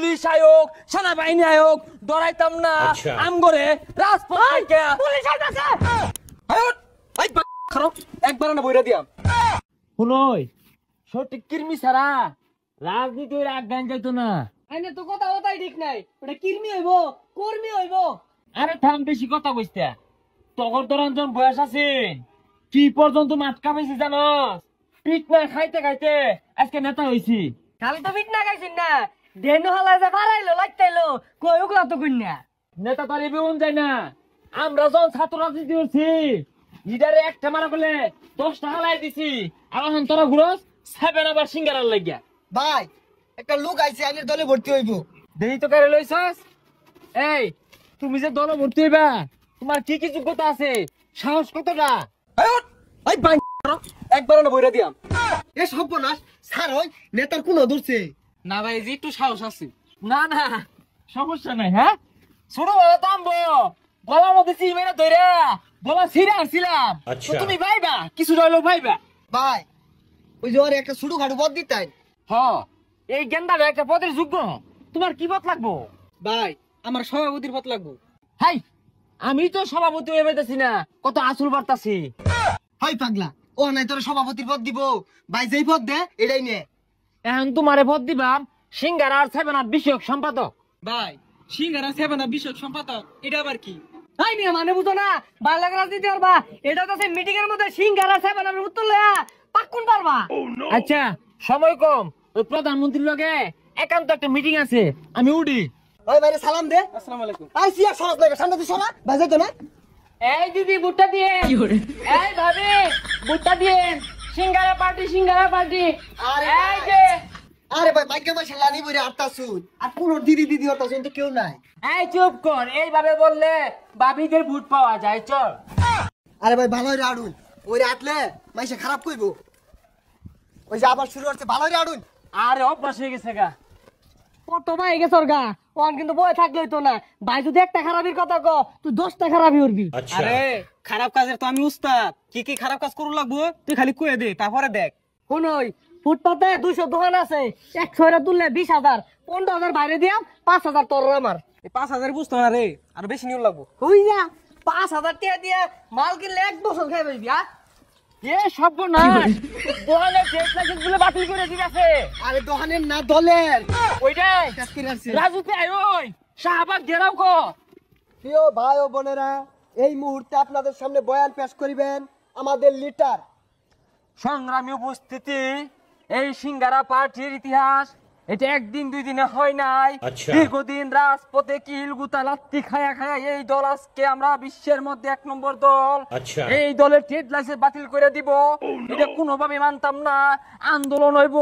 police আয়োগ সেনাবাহিনী আয়োগ ডরাইতাম না আমগরে রাজপথ থেকে পুলিশ আইতাছে এই খারাপ একবার না বইরা দিয়াম শুনই সঠিক কির্মি ছাড়া রাজনীতির আজ্ঞান যাইতো না আইনে তো কথা কথাই ঠিক নাই ওটা কির্মি হইব কর্মী হইব আরে থাম বেশি কথা কইস্তা তগর দরঞ্জন বয়স আছে কি পর্যন্ত মাটকা পাইছি জানোস পিট না খাইতে খাইতে আজকে নেতা হইছি খালি তো পিট না খাইছিস না দেন হলা যে ফারাইলো লাইতাইলো কই ওগুলা তো কইনা নেতা তার এবেউন যায় না আমরা যখন ছাত্র রাজনীতি করছি লিডারে একটা মারা করলে 10 টাকা লাই দিছি আর এখন তোরা ঘুরস 7 আবার সিঙ্গারার লাগিয়া ভাই একটা লোক আইছে আইনের দলে ভর্তি হইব দেই তো করে লইছস এই তুমি যে দল ভর্তি হইবা তোমার কি কি যোগ্যতা আছে সাহস কতটা এই বাই একবার না বইরা দিয়াম এ সর্বনাশ স্যার ওই নেতার কোন ধরছে না ভাই জি একটু সাহস আছে না না সমস্যা নাই হ্যাঁ ছোট বড় তামবো গলার মধ্যে চিমেরা ধইরা গলা ছিঁড়ে আসছিলাম তো তুমি ভাইবা কিছু রইলো ভাইবা ভাই ওই যে ওর একটা ছোট খাটো পদ দিতেন হ এই গেন্দা একটা পদের যোগ্য তোমার কি পদ লাগবো ভাই আমার সভাপতির পদ লাগবো হাই আমি তো সভাপতি হয়ে পাইতাছি না কত আসল বার্তাছি হয় পাগলা ও নাই তোর সভাপতির পদ দিব ভাই যেই পদ দে এটাই নে এখন তোমারে পদ দিবাম সিঙ্গার আর 7 বিষয়ক সম্পাদক ভাই সিঙ্গারা সেবানা বিষয়ক সম্পাদক এটা আবার কি আই মিয়া মানে বুঝো না বাংলা রাজনীতি পারবা এটা তো মিটিং এর মধ্যে সিংহারা সাহেব নামের উত্তর লয়া পাক্কুন পারবা আচ্ছা সময় কম ওই প্রধানমন্ত্রীর লগে একান্ত একটা মিটিং আছে আমি উডি ওই ভাইরে সালাম দে আসসালামু আলাইকুম আই সিয়া সরাস লাগে সামনে তুই সরা বাজে তো না এই দিদি ভুট্টা দিয়ে এই ভাবি ভুট্টা দিয়ে সিঙ্গারা পার্টি এই যে আরে ভাই মাইকে মাসে লানি বইরে আটটা শুন আর কোন দিদি দিদি হতা শুন তো কেউ নাই এই চুপ কর এইভাবে বললে বাবিদের ভোট পাওয়া যায় চল আরে ভাই ভালোই রাড়ুন ওই আটলে মাইসে খারাপ কইবো ওই যে আবার শুরু হচ্ছে ভালোই রাড়ুন আরে অভ্যাস হয়ে গেছে গা কত ভাই গেছে গা ওয়ান কিন্তু বয়ে থাকলে হইতো না ভাই যদি একটা খারাপির কথা ক তুই 10টা খারাপই করবি আরে খারাপ কাজের তো আমি উস্তাদ কি কি খারাপ কাজ করু লাগবো তুই খালি কয়ে দে তারপরে দেখ শুনই ফুটপাতে 200 দোকান আছে 100 এর তুললে 20,000 15,000 বাইরে দিয়াম 5,000 তোর আমার এই 5,000 বুঝতো না রে আর বেশি নিউ লাগবো হই যা 5,000 টাকা দিয়া মাল কিনলে 1 বছর খাই পাইবি আ এ সর্বনাশ দোকানে টেস্ট লাইসেন্স গুলো বাতিল করে দিয়েছে আরে দোকানের না দলের ওইটাই রাজুতে আয় ওই শাহবাগ ঘেরাও কো প্রিয় ভাই ও বোনেরা এই মুহূর্তে আপনাদের সামনে বয়ান পেশ করিবেন আমাদের লিডার সংগ্রামী উপস্থিতি এই সিঙ্গারা পার্টির ইতিহাস এটা একদিন দুই দিনে হয় নাই দীর্ঘদিন রাজপথে কিল গুতা লাত্তি খায়া খায়া এই দল আজকে আমরা বিশ্বের মধ্যে 1 নম্বর দল এই দলের ট্রেড লাইসেন্স বাতিল করে দিব এটা কোনোভাবে মানতাম না আন্দোলন হইব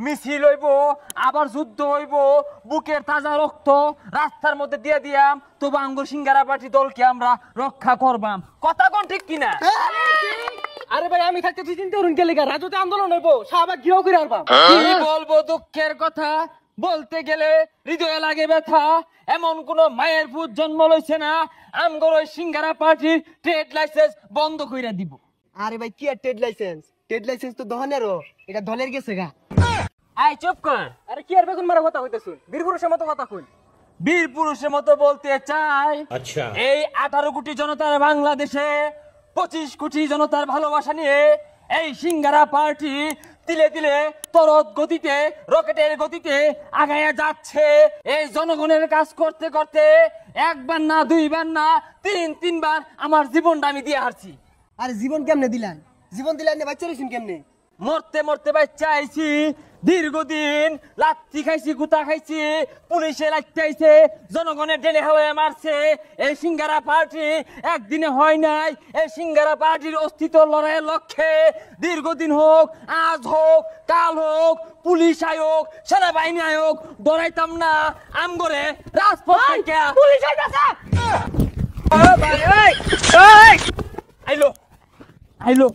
মিছিল হইব আবার যুদ্ধ হইব বুকের তাজা রক্ত রাস্তার মধ্যে দিয়ে দিয়াম তবু আঙ্গুর সিঙ্গারা পার্টি দলকে আমরা রক্ষা করবাম কথা কোন ঠিক কিনা আরে ভাই আমি থাকতে তুই চিন্তা করুন কেলে রাজুতে আন্দোলন হইবো শাহবাগ ঘিরাও করে আরবাম কি বলবো দুঃখের কথা বলতে গেলে হৃদয়ে লাগে ব্যথা এমন কোন মায়ের পুত জন্ম লইছে না আমগর ওই সিঙ্গারা পার্টির ট্রেড লাইসেন্স বন্ধ কইরা দিব আরে ভাই কি আর ট্রেড লাইসেন্স তো দহনেরও এটা দলের গেছে গা আই চুপ কর আরে কি আর বেগুন মারা কথা কইতাছুন বীর পুরুষের মতো কথা কই বীর পুরুষের মতো বলতে চাই এই 18 কোটি জনতার বাংলাদেশে 25 কোটি জনতার ভালোবাসা নিয়ে এই সিঙ্গারা পার্টি তিলে তিলে তরত গতিতে রকেটের গতিতে আগায়া যাচ্ছে এই জনগণের কাজ করতে করতে একবার না দুইবার না তিনবার আমার জীবনটা আমি দিয়ে হারছি আরে জীবন কেমনে দিলেন না বাচ্চা রইছেন কেমনে মরতে মরতে বাচ্চা আইছি দীর্ঘদিন লাত্তি খাইছি গুতা খাইছি পুলিশে লাইতে জনগণের ডেনে হাওয়ায় মারছে এই সিঙ্গারা পার্টি একদিনে হয় নাই এই সিঙ্গারা পার্টির অস্তিত্ব লড়াইয়ের লক্ষ্যে দীর্ঘদিন হোক আজ হোক কাল হোক পুলিশ আয়োগ সেনাবাহিনী আয়োগ ডরাইতাম না আমগরে রাজপথ থেকে পুলিশ আইতাছে আইলো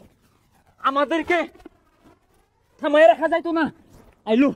আমাদেরকে থামায় রাখা যাইতো না আইলো